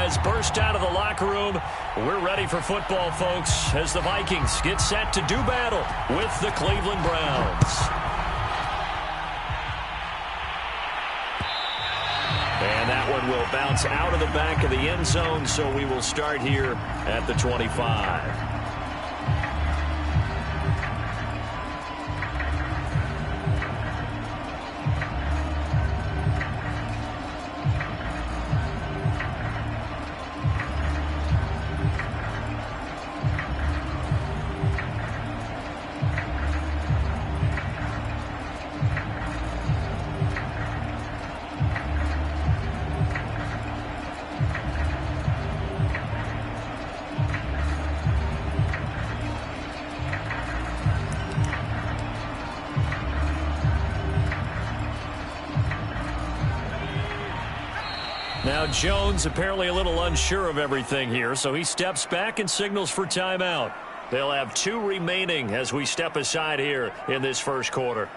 has burst out of the locker room. We're ready for football, folks, as the Vikings get set to do battle with the Cleveland Browns. And that one will bounce out of the back of the end zone, so we will start here at the 25. Now Jones apparently a little unsure of everything here, so he steps back and signals for timeout. They'll have 2 remaining as we step aside here in this first quarter.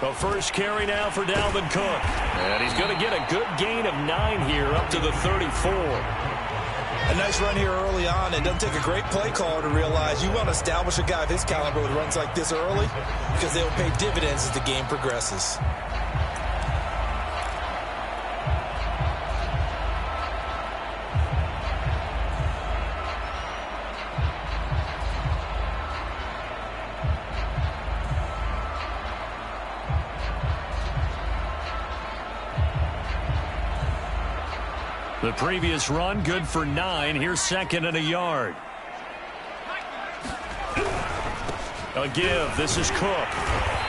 The first carry now for Dalvin Cook. And he's going to get a good gain of 9 here up to the 34. A nice run here early on. It doesn't take a great play caller to realize you want to establish a guy of his caliber with runs like this early because they will pay dividends as the game progresses. The previous run, good for 9. Here's second and a yard. A give. This is Cook.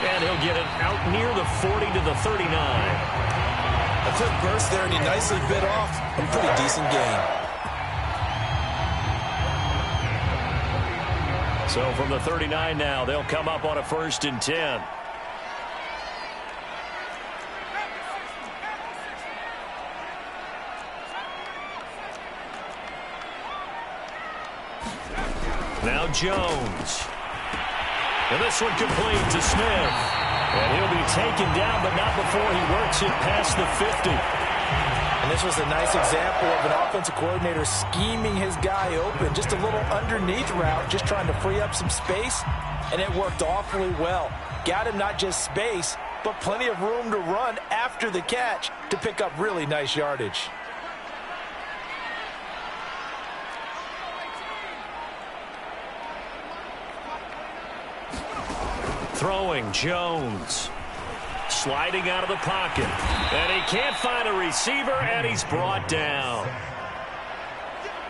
And he'll get it out near the 40 to the 39. A quick burst there, and he nicely bit off a pretty decent gain. So from the 39 now, they'll come up on a 1st and 10. Now Jones. And this one complete to Smith. And he'll be taken down, but not before he works it past the 50. And this was a nice example of an offensive coordinator scheming his guy open. Just a little underneath route, just trying to free up some space. And it worked awfully well. Got him not just space, but plenty of room to run after the catch to pick up really nice yardage. Throwing, Jones. Sliding out of the pocket. And he can't find a receiver, and he's brought down.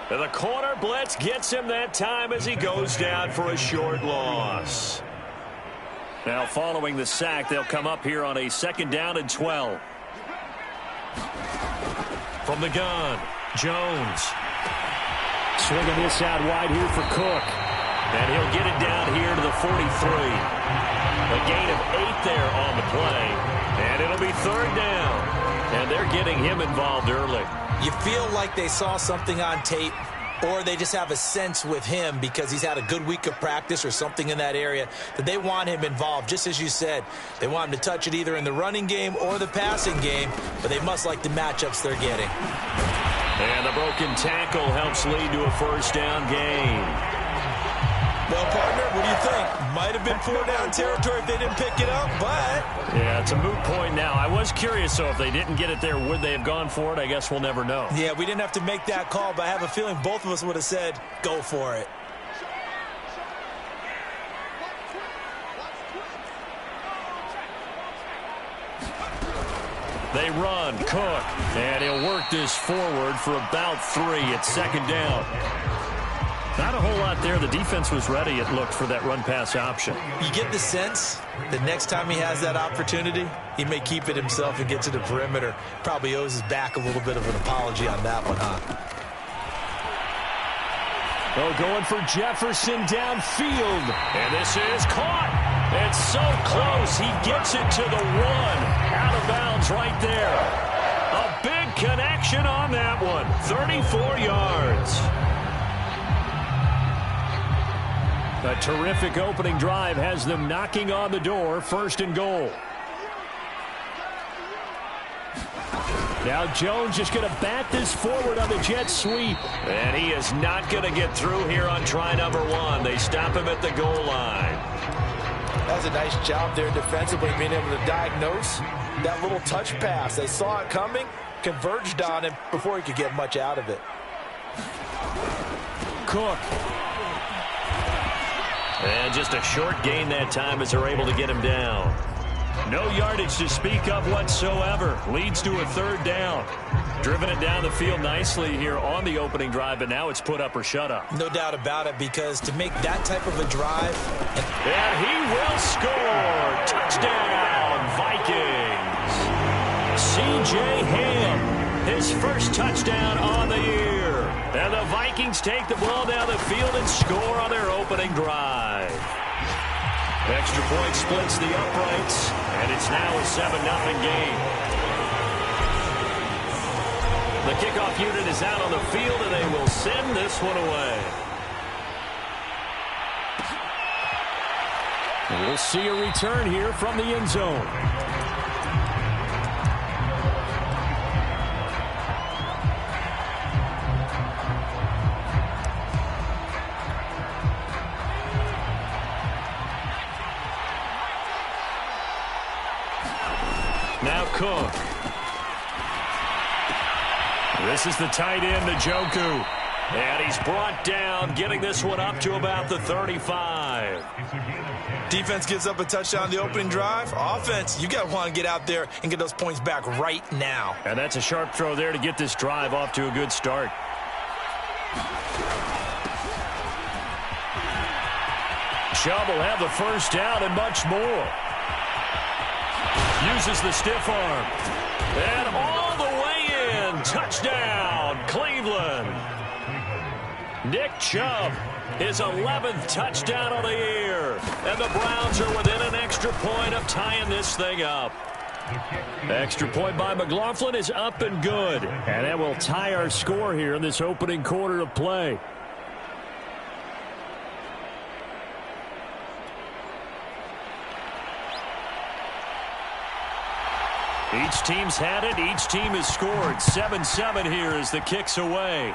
And the corner blitz gets him that time as he goes down for a short loss. Now following the sack, they'll come up here on a 2nd down and 12. From the gun, Jones. Swinging this out wide here for Cook. And he'll get it down here to the 43. A gain of 8 there on the play. And it'll be 3rd down. And they're getting him involved early. You feel like they saw something on tape, or they just have a sense with him because he's had a good week of practice or something in that area that they want him involved. Just as you said, they want him to touch it either in the running game or the passing game, but they must like the matchups they're getting. And the broken tackle helps lead to a 1st down gain. Well, partner, what do you think? Might have been 4-down territory if they didn't pick it up, but... Yeah, it's a moot point now. I was curious, so if they didn't get it there, would they have gone for it? I guess we'll never know. Yeah, we didn't have to make that call, but I have a feeling both of us would have said, go for it. They run, Cook, and he'll work this forward for about 3 at 2nd down. Not a whole lot there. The defense was ready, it looked, for that run-pass option. You get the sense that next time he has that opportunity, he may keep it himself and get to the perimeter. Probably owes his back a little bit of an apology on that one, huh? Oh, going for Jefferson downfield. And this is caught. It's so close. He gets it to the one. Out of bounds right there. A big connection on that one. 34 yards. A terrific opening drive has them knocking on the door. 1st and goal. Now Jones just going to bat this forward on the jet sweep. And he is not going to get through here on try number 1. They stop him at the goal line. That was a nice job there defensively, being able to diagnose that little touch pass. They saw it coming, converged on him before he could get much out of it. Cook. And just a short gain that time as they're able to get him down. No yardage to speak of whatsoever. Leads to a 3rd down. Driven it down the field nicely here on the opening drive, but now it's put up or shut up. No doubt about it, because to make that type of a drive. And he will score. Touchdown, Vikings. C.J. Ham, his first touchdown on the year. And the Vikings take the ball down the field and score on their opening drive. Extra point splits the uprights, and it's now a 7-0 game. The kickoff unit is out on the field, and they will send this one away. And we'll see a return here from the end zone. Now Cook. This is the tight end, Njoku. And he's brought down, getting this one up to about the 35. Defense gives up a touchdown the opening drive. Offense, you got to want to get out there and get those points back right now. And that's a sharp throw there to get this drive off to a good start. Chubb will have the first down and much more. Uses the stiff arm. And all the way in. Touchdown, Cleveland. Nick Chubb, his 11th touchdown of the year. And the Browns are within an extra point of tying this thing up. Extra point by McLaughlin is up and good. And that will tie our score here in this opening quarter of play. Each team's had it. Each team has scored. 7-7 here as the kick's away.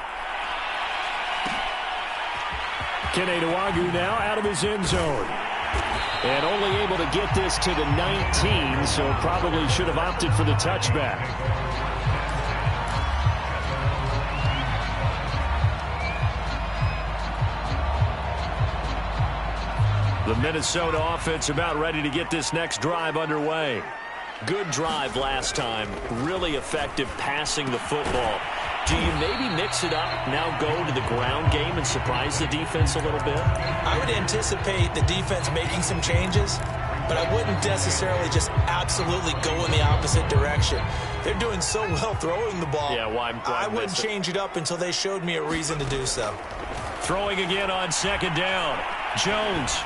Keneduagu now out of his end zone. And only able to get this to the 19, so probably should have opted for the touchback. The Minnesota offense about ready to get this next drive underway. Good drive last time. Really effective passing the football. Do you maybe mix it up, now go to the ground game and surprise the defense a little bit? I would anticipate the defense making some changes, but I wouldn't necessarily just absolutely go in the opposite direction. They're doing so well throwing the ball. Yeah, why I wouldn't change it up until they showed me a reason to do so. Throwing again on 2nd down. Jones.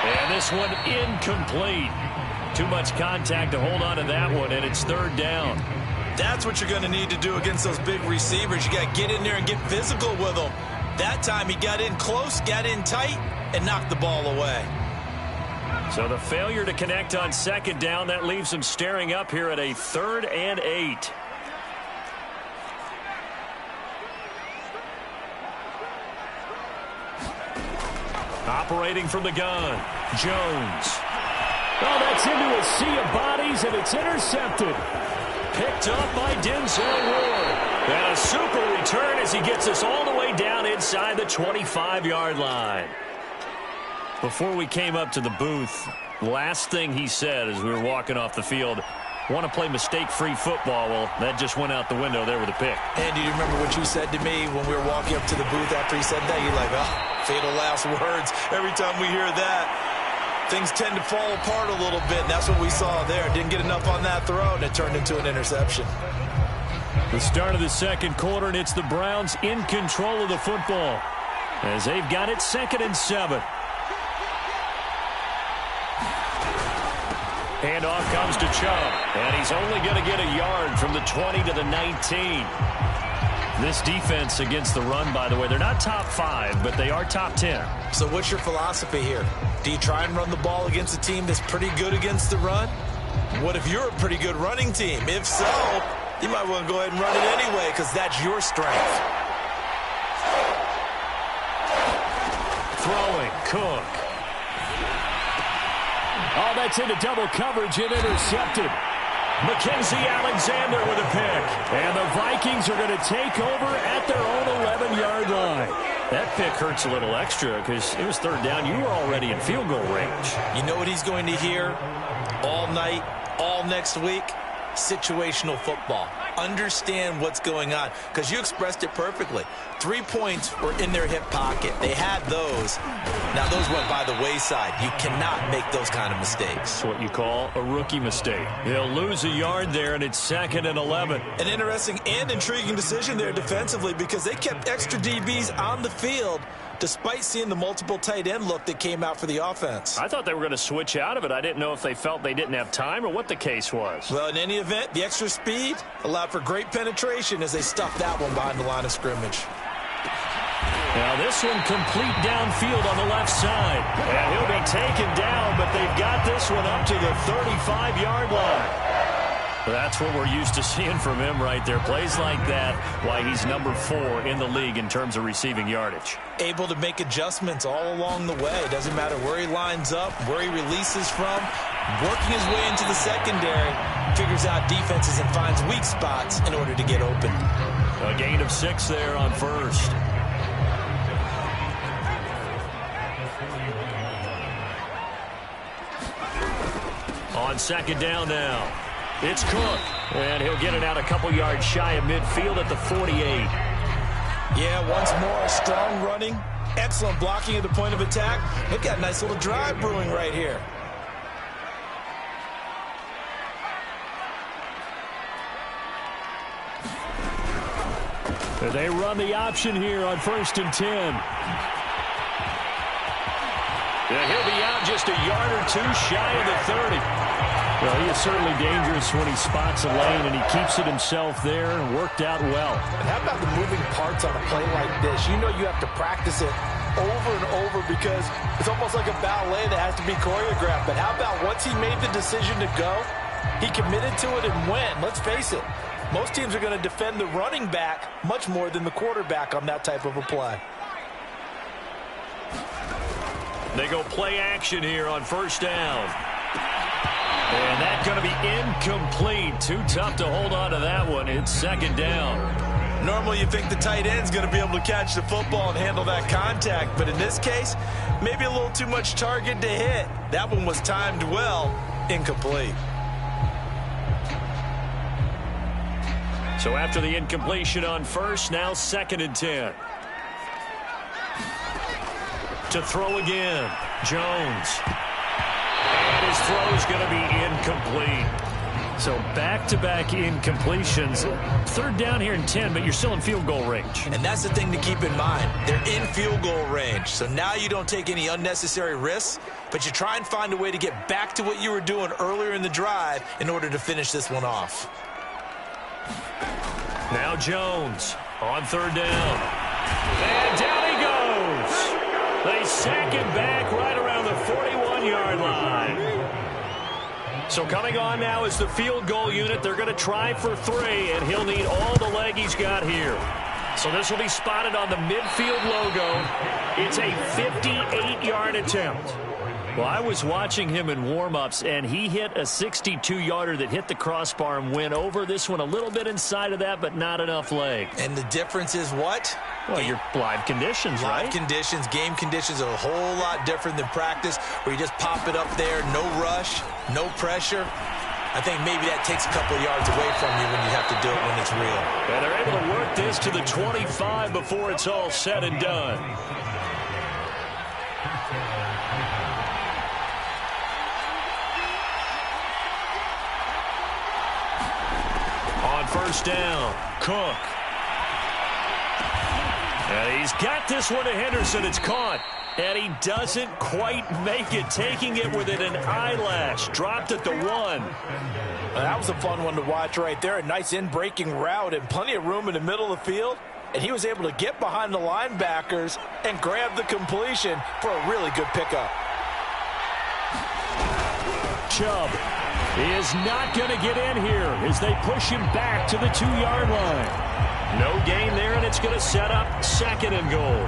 And this one incomplete. Too much contact to hold on to that one, and it's 3rd down. That's what you're going to need to do against those big receivers. You got to get in there and get physical with them. That time he got in close, got in tight, and knocked the ball away. So the failure to connect on 2nd down, that leaves him staring up here at a 3rd and 8. Operating from the gun, Jones. Oh, that's into a sea of bodies, and it's intercepted. Picked up by Denzel Ward. And a super return as he gets us all the way down inside the 25-yard line. Before we came up to the booth, last thing he said as we were walking off the field, want to play mistake-free football. Well, that just went out the window there with a pick. And do you remember what you said to me when we were walking up to the booth after he said that? You're like, oh, fatal last words. Every time we hear that, things tend to fall apart a little bit, and that's what we saw there. Didn't get enough on that throw, and it turned into an interception. The start of the 2nd quarter, and it's the Browns in control of the football as they've got it 2nd and 7. Handoff comes to Chubb, and he's only going to get a yard from the 20 to the 19. This defense against the run, by the way, they're not top 5, but they are top 10. So what's your philosophy here? Do you try and run the ball against a team that's pretty good against the run? What if you're a pretty good running team? If so, you might want to go ahead and run it anyway because that's your strength. Throwing, Cook. Oh, that's into double coverage and intercepted. Mackenzie Alexander with a pick. And the Vikings are going to take over at their own 11-yard line. That pick hurts a little extra because it was third down. You were already in field goal range. You know what he's going to hear all night, all next week? Situational football. Understand what's going on because you expressed it perfectly. 3 points were in their hip pocket. They had those. Now those went by the wayside. You cannot make those kind of mistakes. It's what you call a rookie mistake. They'll lose a yard there, and it's 2nd and 11. An interesting and intriguing decision there defensively because they kept extra DBs on the field despite seeing the multiple tight end look that came out for the offense. I thought they were going to switch out of it. I didn't know if they felt they didn't have time or what the case was. Well, in any event, the extra speed allowed for great penetration as they stuffed that one behind the line of scrimmage. Now this one complete downfield on the left side. And he'll be taken down, but they've got this one up to the 35-yard line. That's what we're used to seeing from him right there. Plays like that, why he's number 4 in the league in terms of receiving yardage. Able to make adjustments all along the way. Doesn't matter where he lines up, where he releases from. Working his way into the secondary, figures out defenses and finds weak spots in order to get open. A gain of 6 there on first. On second down now. It's Cook, and he'll get it out a couple yards shy of midfield at the 48. Yeah, once more, strong running, excellent blocking at the point of attack. They've got a nice little drive brewing right here. They run the option here on 1st and 10. And he'll be out just a yard or 2 shy of the 30. Well, he is certainly dangerous when he spots a lane, and he keeps it himself there and worked out well. And how about the moving parts on a play like this? You know you have to practice it over and over because it's almost like a ballet that has to be choreographed. But how about once he made the decision to go, he committed to it and went. Let's face it, most teams are going to defend the running back much more than the quarterback on that type of a play. They go play action here on 1st down. And that's going to be incomplete. Too tough to hold on to that one. It's 2nd down. Normally you think the tight end's going to be able to catch the football and handle that contact. But in this case, maybe a little too much target to hit. That one was timed well. Incomplete. So after the incompletion on first, now 2nd and 10. To throw again, Jones. And his throw is going to be incomplete. So back-to-back incompletions. 3rd down here and 10, but you're still in field goal range. And that's the thing to keep in mind. They're in field goal range. So now you don't take any unnecessary risks, but you try and find a way to get back to what you were doing earlier in the drive in order to finish this one off. Now Jones on 3rd down. And down he goes. They sack him back right around the 41-yard line. So coming on now is the field goal unit. They're going to try for 3, and he'll need all the leg he's got here. So this will be spotted on the midfield logo. It's a 58-yard attempt. Well, I was watching him in warm-ups, and he hit a 62-yarder that hit the crossbar and went over. This one a little bit inside of that, but not enough leg. And the difference is what? Well, your live conditions, right? Live conditions, game conditions are a whole lot different than practice, where you just pop it up there, no rush, no pressure. I think maybe that takes a couple of yards away from you when you have to do it when it's real. And they're able to work this to the 25 before it's all said and done. On 1st down, Cook. And he's got this one to Henderson. It's caught. And he doesn't quite make it, taking it within an eyelash. Dropped at the 1. That was a fun one to watch right there. A nice in-breaking route and plenty of room in the middle of the field. And he was able to get behind the linebackers and grab the completion for a really good pickup. Chubb is not going to get in here as they push him back to the 2-yard line. No gain there, and it's going to set up 2nd and goal.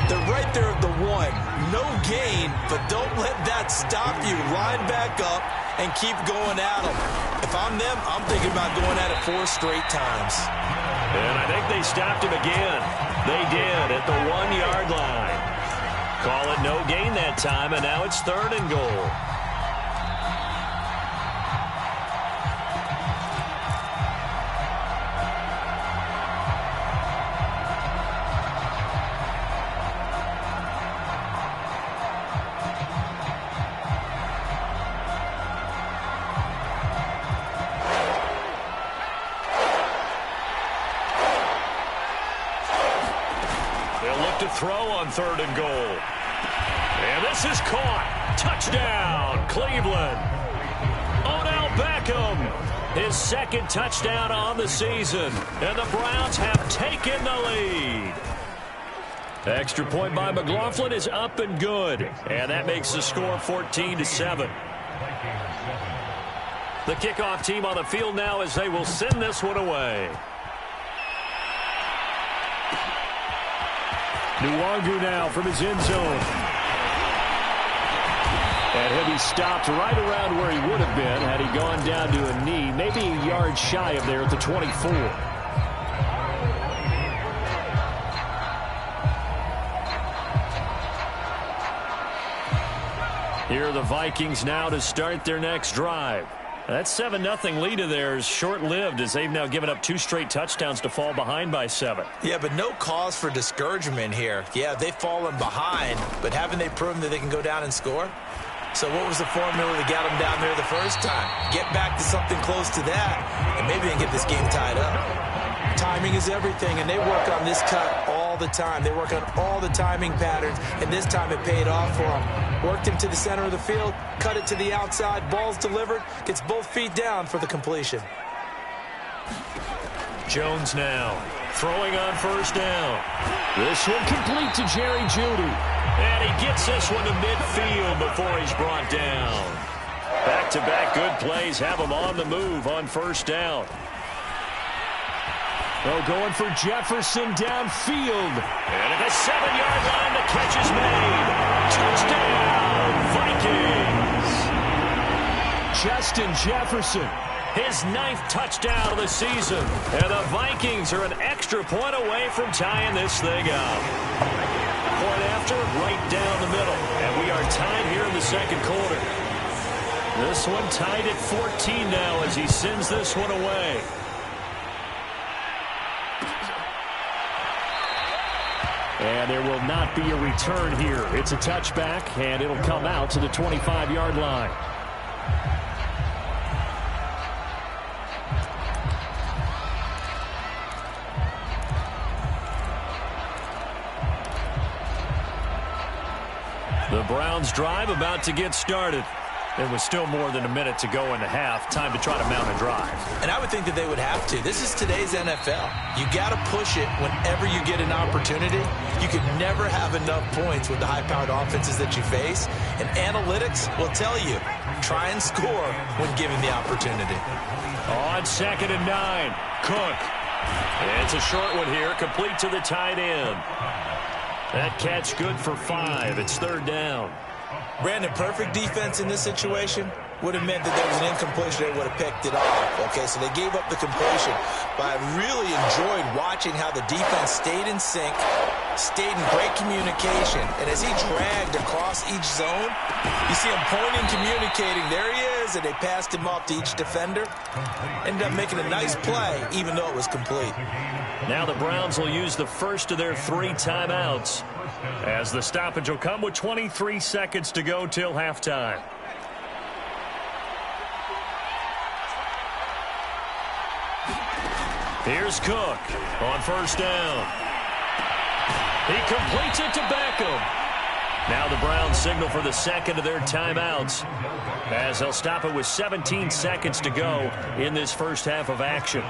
They're right there at the 1. No gain, but don't let that stop you. Line back up and keep going at them. If I'm them, I'm thinking about going at it 4 straight times. And I think they stopped him again. They did at the 1-yard line. Call it no gain that time, and now it's 3rd and goal. Throw on 3rd and goal. And this is caught. Touchdown, Cleveland. Odell Beckham, his 2nd touchdown on the season. And the Browns have taken the lead. Extra point by McLaughlin is up and good. And that makes the score 14-7. The kickoff team on the field now as they will send this one away. Nwangu now from his end zone. And he'll be stopped right around where he would have been had he gone down to a knee, maybe a yard shy of there at the 24. Here are the Vikings now to start their next drive. That 7-0 lead of theirs short-lived as they've now given up 2 straight touchdowns to fall behind by 7. Yeah, but no cause for discouragement here. Yeah, they've fallen behind, but haven't they proven that they can go down and score? So what was the formula that got them down there the first time? Get back to something close to that, and maybe they can get this game tied up. Timing is everything, and they work on this cut all the time. They work on all the timing patterns, and this time it paid off for them. Worked him to the center of the field, cut it to the outside, ball's delivered, gets both feet down for the completion. Jones now throwing on 1st down. This one complete to Jerry Jeudy. And he gets this one to midfield before he's brought down. Back-to-back good plays have him on the move on 1st down. Oh, going for Jefferson downfield. And at the 7-yard line, the catch is made. Touchdown, Vikings. Justin Jefferson, his 9th touchdown of the season. And the Vikings are an extra point away from tying this thing up. Point after, right down the middle. And we are tied here in the 2nd quarter. This one tied at 14 now as he sends this one away. And there will not be a return here. It's a touchback, and it'll come out to the 25-yard line. The Browns drive about to get started. There was still more than a minute to go in the half. Time to try to mount a drive. And I would think that they would have to. This is today's NFL. You got to push it whenever you get an opportunity. You can never have enough points with the high-powered offenses that you face. And analytics will tell you, try and score when given the opportunity. On 2nd and 9, Cook. And it's a short one here, complete to the tight end. That catch good for 5. It's 3rd down. Brandon, perfect defense in this situation would have meant that there was an incompletion. They would have picked it off. Okay, so they gave up the completion. But I really enjoyed watching how the defense stayed in sync, stayed in great communication. And as he dragged across each zone, you see him pointing, communicating. There he is, and they passed him off to each defender. Ended up making a nice play, even though it was complete. Now the Browns will use the first of their 3 timeouts, as the stoppage will come with 23 seconds to go till halftime. Here's Cook on 1st down. He completes it to Beckham. Now the Browns signal for the second of their timeouts, as they'll stop it with 17 seconds to go in this first half of action.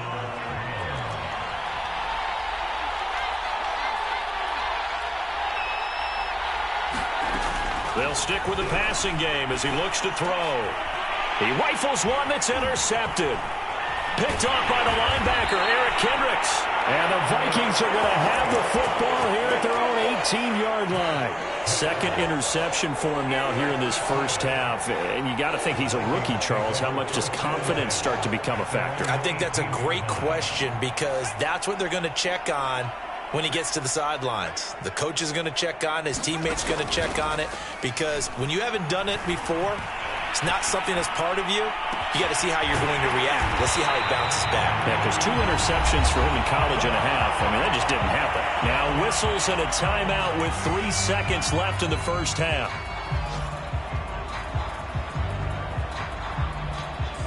They'll stick with the passing game as he looks to throw. He rifles one that's intercepted. Picked off by the linebacker, Eric Kendricks. And the Vikings are going to have the football here at their own 18-yard line. Second interception for him now here in this first half. And you got to think he's a rookie, Charles. How much does confidence start to become a factor? I think that's a great question because that's what they're going to check on when he gets to the sidelines. The coach is going to check on it. His teammates going to check on it because when you haven't done it before, it's not something that's part of you. You got to see how you're going to react. Let's see how he bounces back. Yeah, because 2 interceptions for him in college and a half. I mean, that just didn't happen. Now whistles and a timeout with 3 seconds left in the first half.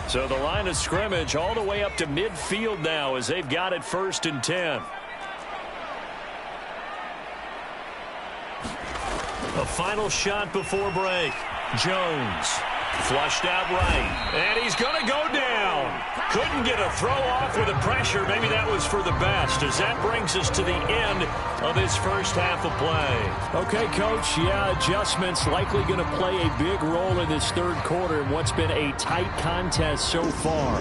So the line of scrimmage all the way up to midfield now as they've got it 1st and 10. A final shot before break. Jones. Flushed out right. And he's going to go down. Couldn't get a throw off with the pressure. Maybe that was for the best, as that brings us to the end of this first half of play. Okay, Coach. Yeah, adjustments likely going to play a big role in this third quarter in what's been a tight contest so far.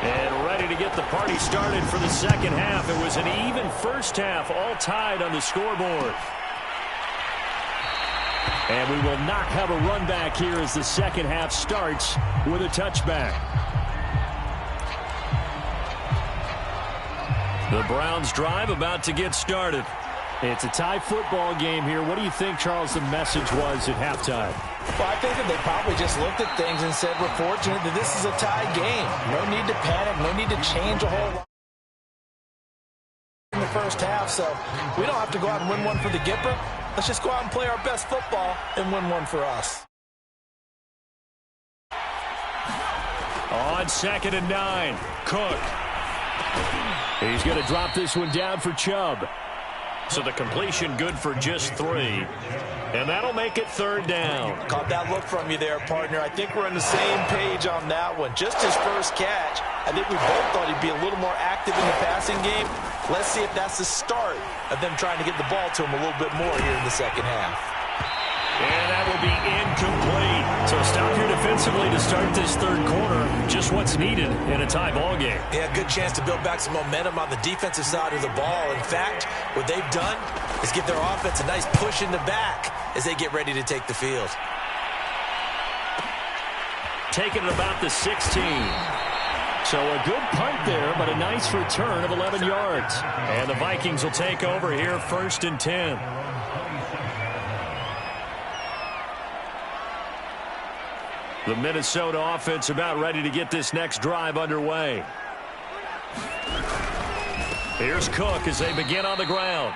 And ready to get the party started for the second half. It was an even first half, all tied on the scoreboard. And we will not have a run back here as the second half starts with a touchback. The Browns drive about to get started. It's a tie football game here. What do you think, Charles, the message was at halftime? Well, I think that they probably just looked at things and said, we're fortunate that this is a tie game. No need to panic. No need to change a whole lot in the first half. So we don't have to go out and win one for the Gipper. Let's just go out and play our best football and win one for us. On 2nd and 9, Cook. He's going to drop this one down for Chubb. So the completion good for just 3. And that'll make it 3rd down. Caught that look from you there, partner. I think we're on the same page on that one. Just his first catch. I think we both thought he'd be a little more active in the passing game. Let's see if that's the start of them trying to get the ball to him a little bit more here in the second half. And that will be incomplete. So stop here defensively to start this third quarter. Just what's needed in a tie ball game. Yeah, good chance to build back some momentum on the defensive side of the ball. In fact, what they've done is give their offense a nice push in the back as they get ready to take the field. Taking it about the 16. So a good punt there, but a nice return of 11 yards. And the Vikings will take over here 1st and 10. The Minnesota offense about ready to get this next drive underway. Here's Cook as they begin on the ground.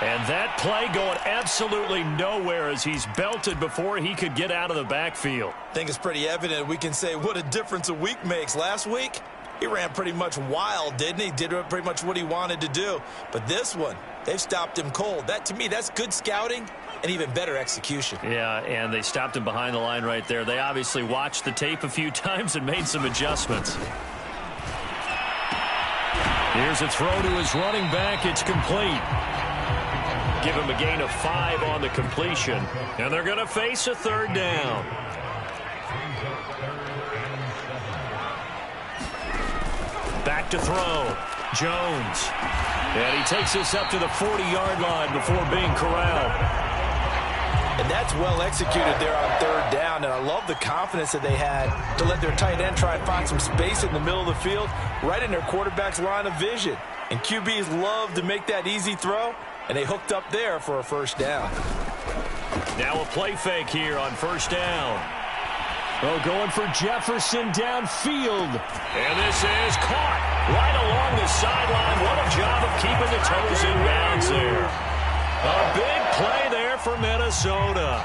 And that play going absolutely nowhere as he's belted before he could get out of the backfield. I think it's pretty evident. We can say what a difference a week makes. Last week, he ran pretty much wild, didn't he? Did pretty much what he wanted to do. But this one, they've stopped him cold. That, to me, that's good scouting and even better execution. Yeah, and they stopped him behind the line right there. They obviously watched the tape a few times and made some adjustments. Here's a throw to his running back. It's complete. Give him a gain of 5 on the completion. And they're going to face a 3rd down. Back to throw. Jones. And he takes this up to the 40-yard line before being corralled. And that's well executed there on 3rd down. And I love the confidence that they had to let their tight end try and find some space in the middle of the field, right in their quarterback's line of vision. And QBs love to make that easy throw, and they hooked up there for a 1st down. Now a play fake here on 1st down. Oh, going for Jefferson downfield. And this is caught right along the sideline. What a job of keeping the toes in bounds there. A big play there for Minnesota.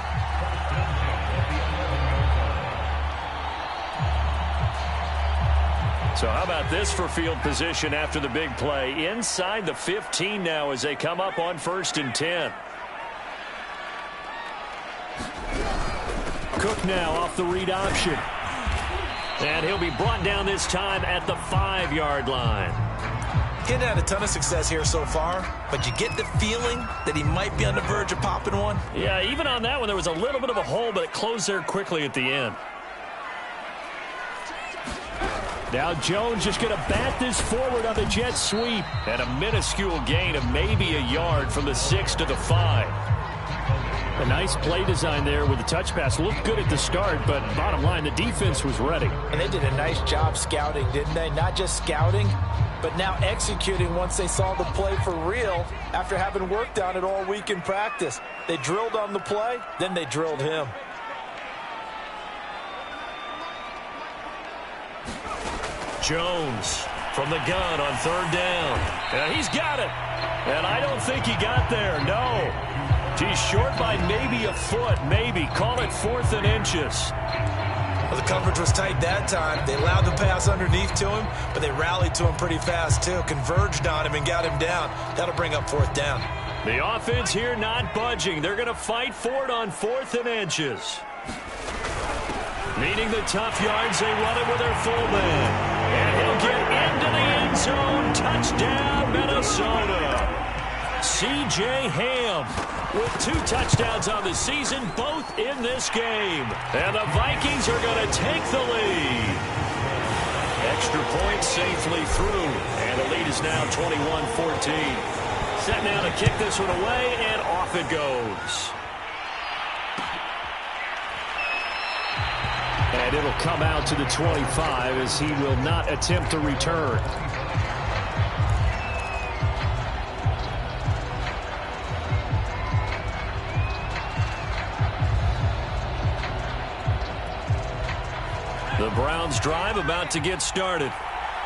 So how about this for field position after the big play? Inside the 15 now as they come up on 1st and 10. Cook now off the read option. And he'll be brought down this time at the 5-yard line. He hadn't had a ton of success here so far, but you get the feeling that he might be on the verge of popping one. Yeah, even on that one, there was a little bit of a hole, but it closed there quickly at the end. Now Jones just going to bat this forward on the jet sweep. And a minuscule gain of maybe a yard from the 6 to the 5. A nice play design there with the touch pass. Looked good at the start, but bottom line, the defense was ready. And they did a nice job scouting, didn't they? Not just scouting, but now executing once they saw the play for real after having worked on it all week in practice. They drilled on the play, then they drilled him. Jones from the gun on 3rd down. And he's got it. And I don't think he got there, no. He's short by maybe a foot, maybe. Call it 4th and inches. Well, the coverage was tight that time. They allowed the pass underneath to him, but they rallied to him pretty fast, too. Converged on him and got him down. That'll bring up 4th down. The offense here not budging. They're going to fight for it on 4th and inches. Needing the tough yards, they run it with their fullback. And he'll get into the end zone. Touchdown, Minnesota. C.J. Ham with 2 touchdowns on the season, both in this game. And the Vikings are going to take the lead. Extra point safely through. And the lead is now 21-14. Set now to kick this one away, and off it goes. And it'll come out to the 25 as he will not attempt to return. The Browns drive about to get started.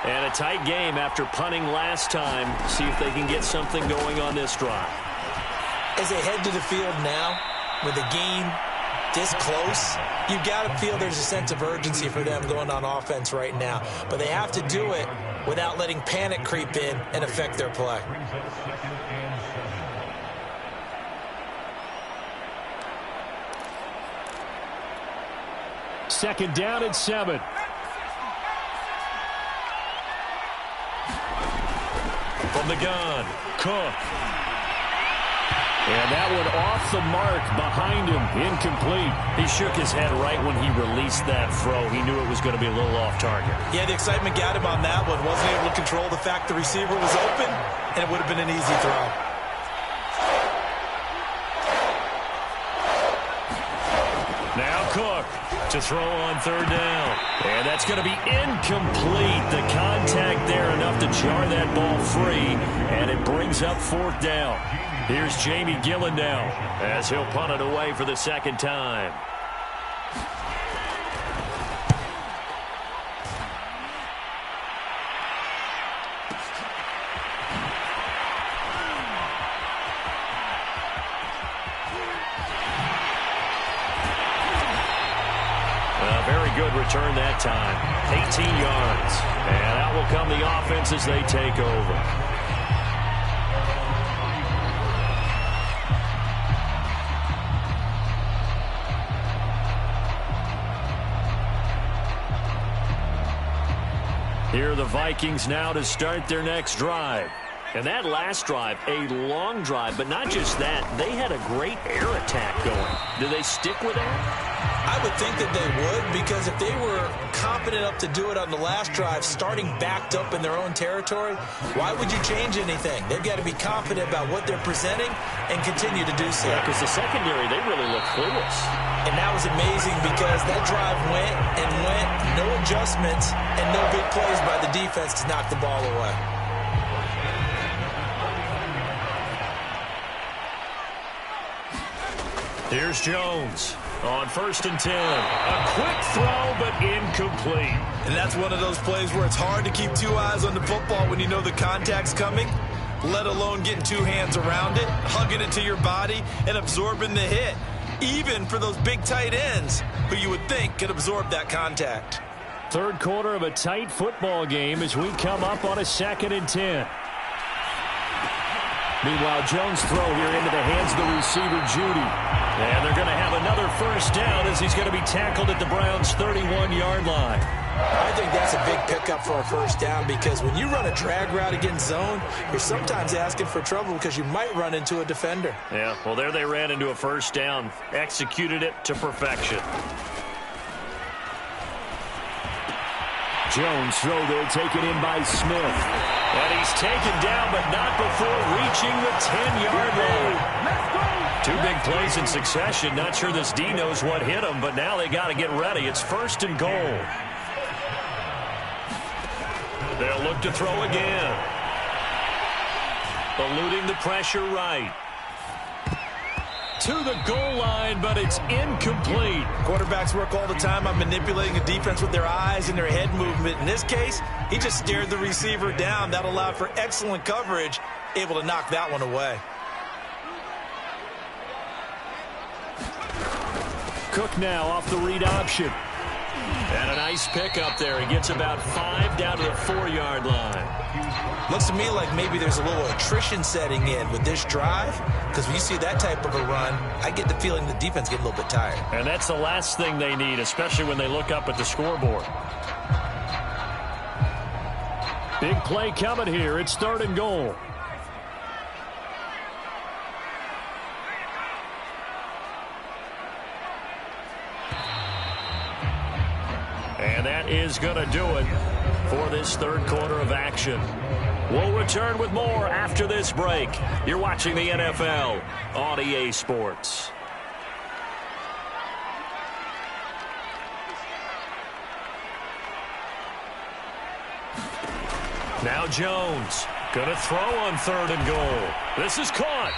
And a tight game after punting last time. See if they can get something going on this drive. As they head to the field now, with the game this close, you've got to feel there's a sense of urgency for them going on offense right now. But they have to do it without letting panic creep in and affect their play. Second down and 7. From the gun, Cook. And that one off the mark behind him, incomplete. He shook his head right when he released that throw. He knew it was going to be a little off target. Yeah, the excitement got him on that one. Wasn't able to control the fact the receiver was open, and it would have been an easy throw. Now Cook to throw on 3rd down. And that's going to be incomplete. The contact there enough to jar that ball free, and it brings up 4th down. Here's Jamie Gillen now as he'll punt it away for the 2nd time. A very good return that time. 18 yards. And out will come the offense as they take over. Here are the Vikings now to start their next drive. And that last drive, a long drive, but not just that. They had a great air attack going. Do they stick with that? I would think that they would, because if they were confident enough to do it on the last drive, starting backed up in their own territory, why would you change anything? They've got to be confident about what they're presenting and continue to do so. Yeah, because the secondary, they really look clueless. And that was amazing because that drive went and went, no adjustments, and no big plays by the defense to knock the ball away. Here's Jones on 1st and 10. A quick throw, but incomplete. And that's one of those plays where it's hard to keep 2 eyes on the football when you know the contact's coming, let alone getting 2 hands around it, hugging it to your body, and absorbing the hit. Even for those big tight ends who you would think could absorb that contact. Third quarter of a tight football game as we come up on a 2nd and 10. Meanwhile, Jones' throw here into the hands of the receiver, Judy. And they're going to have another first down as he's going to be tackled at the Browns' 31-yard line. I think that's a big pickup for a first down because when you run a drag route against zone, you're sometimes asking for trouble because you might run into a defender. Yeah, well, there they ran into a first down. Executed it to perfection. Jones throw there taken in by Smith. And he's taken down, but not before reaching the 10-yard line. 2 big plays in succession. Not sure this D knows what hit him, but now they got to get ready. It's 1st and goal. They'll look to throw again. Eluding the pressure right. To the goal line, but it's incomplete. Quarterbacks work all the time on manipulating a defense with their eyes and their head movement. In this case, he just stared the receiver down. That allowed for excellent coverage, able to knock that one away. Cook now off the read option. And a nice pickup there. He gets about 5 down to the 4-yard line. Looks to me like maybe there's a little attrition setting in with this drive, because when you see that type of a run, I get the feeling the defense get a little bit tired. And that's the last thing they need, especially when they look up at the scoreboard. Big play coming here. It's 3rd and goal. And that is going to do it for this 3rd quarter of action. We'll return with more after this break. You're watching the NFL on EA Sports. Now Jones going to throw on 3rd and goal. This is caught.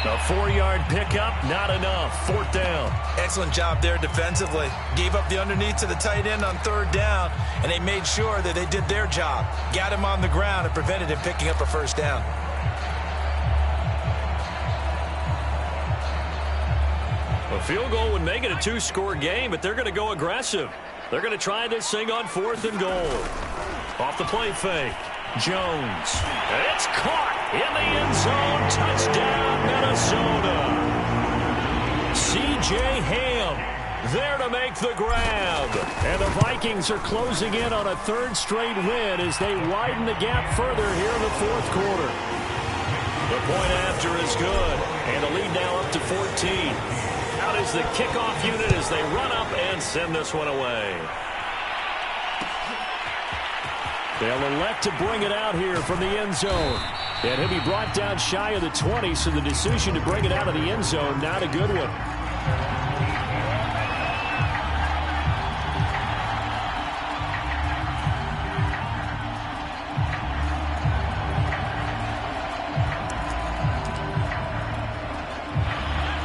A 4-yard pickup, not enough. 4th down. Excellent job there defensively. Gave up the underneath to the tight end on 3rd down, and they made sure that they did their job. Got him on the ground and prevented him picking up a first down. A field goal would make it a 2-score game, but they're going to go aggressive. They're going to try this thing on 4th and goal. Off the play fake. Jones. It's caught in the end zone. Touchdown, Minnesota. C.J. Ham there to make the grab. And the Vikings are closing in on a 3rd straight win as they widen the gap further here in the 4th quarter. The point after is good. And the lead now up to 14. Out is the kickoff unit as they run up and send this one away. They'll elect to bring it out here from the end zone. And he'll be brought down shy of the 20, so the decision to bring it out of the end zone, not a good one.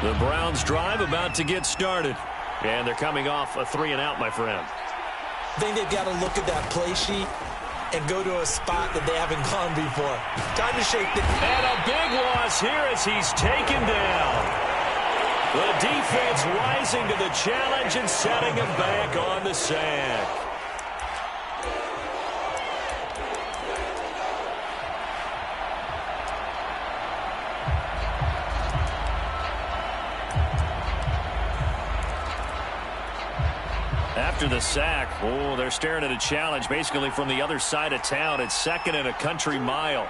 The Browns drive about to get started. And they're coming off a 3-and-out, my friend. I think they've got to look at that play sheet and go to a spot that they haven't gone before. Time to shake the... And a big loss here as he's taken down. The defense rising to the challenge and setting him back on the sack. After the sack, oh, they're staring at a challenge basically from the other side of town. It's 2nd and a country mile.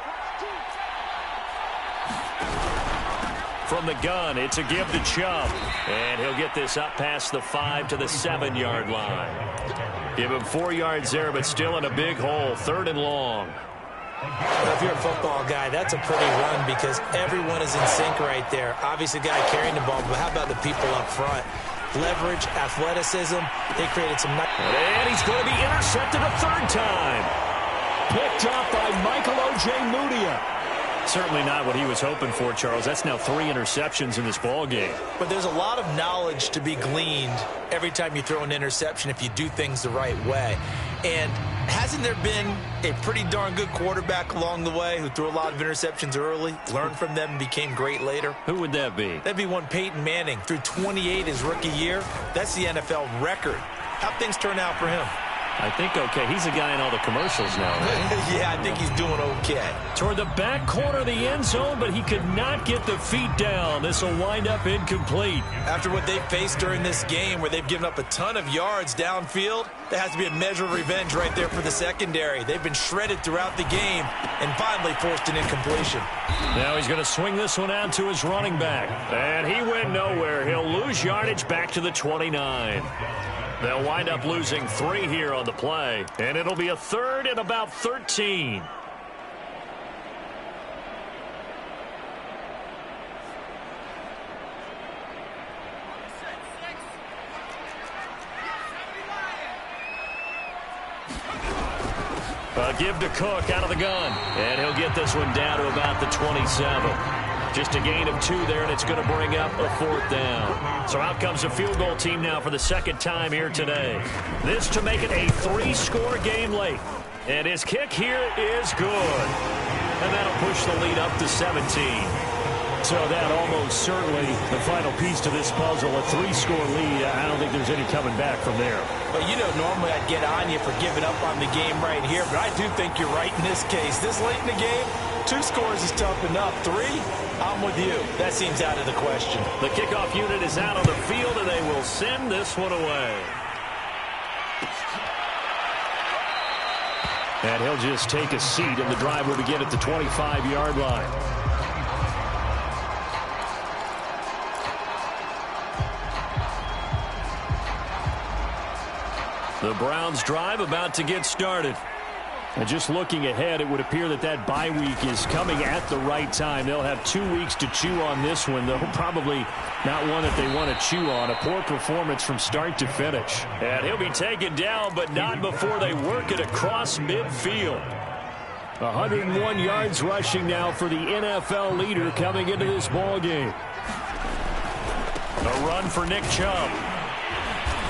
From the gun, it's a give to Chubb. And he'll get this up past the 5 to the 7-yard line. Give him 4 yards there, but still in a big hole. 3rd and long. Well, if you're a football guy, that's a pretty run because everyone is in sync right there. Obviously, the guy carrying the ball, but how about the people up front? Leverage, athleticism, they created some... And he's going to be intercepted a 3rd time. Picked up by Michael Ojemudia. Certainly not what he was hoping for, Charles. That's now 3 interceptions in this ball game. But there's a lot of knowledge to be gleaned every time you throw an interception if you do things the right way. And hasn't there been a pretty darn good quarterback along the way who threw a lot of interceptions early, learned from them, and became great later? Who would that be? That'd be one Peyton Manning. Threw 28 his rookie year. That's the NFL record. How'd things turn out for him? I think okay. He's a guy in all the commercials now, right? Yeah, I think he's doing okay. Toward the back corner of the end zone, but he could not get the feet down. This will wind up incomplete. After what they faced during this game where they've given up a ton of yards downfield, there has to be a measure of revenge right there for the secondary. They've been shredded throughout the game and finally forced an incompletion. Now he's going to swing this one out to his running back. And he went nowhere. He'll lose yardage back to the 29. They'll wind up losing 3 here on the play. And it'll be a third and about 13. A give to Cook out of the gun. And he'll get this one down to about the 27. Just a gain of 2 there, and it's going to bring up a 4th down. So out comes a field goal team now for the second time here today. This to make it a 3-score game late. And his kick here is good. And that'll push the lead up to 17. So that almost certainly the final piece to this puzzle, a 3-score lead. I don't think there's any coming back from there. Well, you know, normally I'd get on you for giving up on the game right here, but I do think you're right in this case. This late in the game, 2 scores is tough enough. 3, I'm with you. That seems out of the question. The kickoff unit is out on the field, and they will send this one away. And he'll just take a seat, and the drive will begin at the 25-yard line. The Browns drive about to get started. And just looking ahead, it would appear that that bye week is coming at the right time. They'll have 2 weeks to chew on this one, though probably not one that they want to chew on. A poor performance from start to finish. And he'll be taken down, but not before they work it across midfield. 101 yards rushing now for the NFL leader coming into this ball game. A run for Nick Chubb.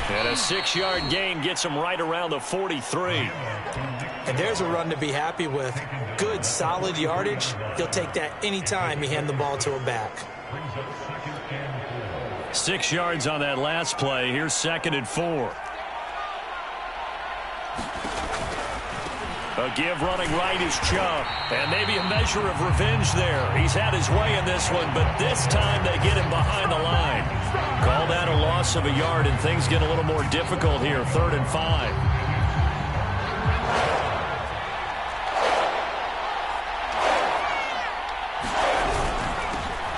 And a 6-yard gain gets him right around the 43. And there's a run to be happy with. Good, solid yardage. He'll take that anytime you hand the ball to a back. 6 yards on that last play. Here's 2nd and 4. A give running right is Chubb. And maybe a measure of revenge there. He's had his way in this one, but this time they get him behind the line. Call that a loss of a yard, and things get a little more difficult here. 3rd and 5.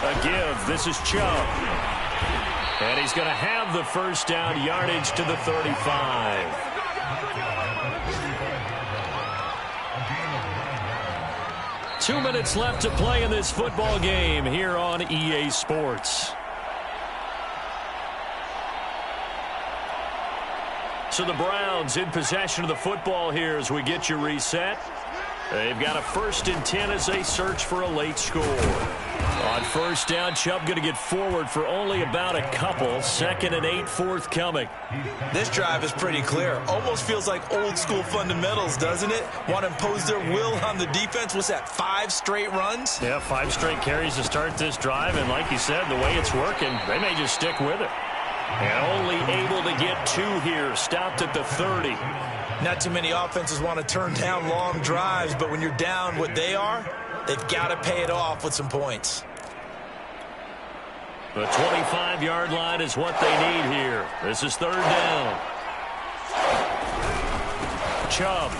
A give. This is Chubb. And he's going to have the first down, yardage to the 35. Two minutes left to play in this football game here on EA Sports. So the Browns in possession of the football here as we get you reset. They've got a 1st and 10 as they search for a late score. On 1st down, Chubb going to get forward for only about a couple. 2nd and 8 forthcoming. This drive is pretty clear. Almost feels like old school fundamentals, doesn't it? Want to impose their will on the defense. What's that, 5 straight runs? Yeah, 5 straight carries to start this drive. And like you said, the way it's working, they may just stick with it. And only able to get 2 here. Stopped at the 30. Not too many offenses want to turn down long drives, but when you're down what they are, they've got to pay it off with some points. The 25-yard line is what they need here. This is 3rd down. Chubb.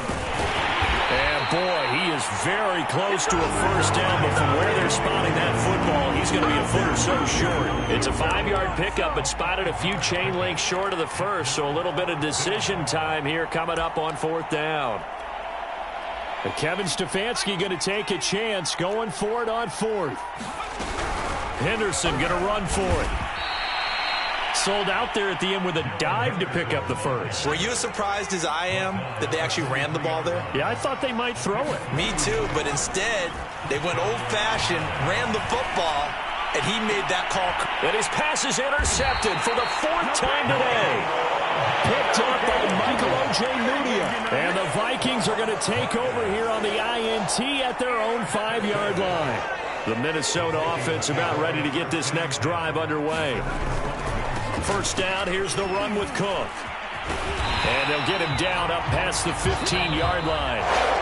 And boy, he is very close to a 1st down, but from where they're spotting that football, he's going to be a foot or so short. It's a 5-yard pickup, but spotted a few chain links short of the 1st, so a little bit of decision time here coming up on 4th down. But Kevin Stefanski going to take a chance, going for it on 4th. Henderson going to run for it. Sold out there at the end with a dive to pick up the 1st. Were you as surprised as I am that they actually ran the ball there? Yeah, I thought they might throw it. Me too, but instead, they went old-fashioned, ran the football, and he made that call. And his pass is intercepted for the 4th time today. Picked up by Michael O.J. Mudia. And the Vikings are going to take over here on the INT at their own 5-yard line. The Minnesota offense about ready to get this next drive underway. 1st down, here's the run with Cook. And they'll get him down up past the 15-yard line.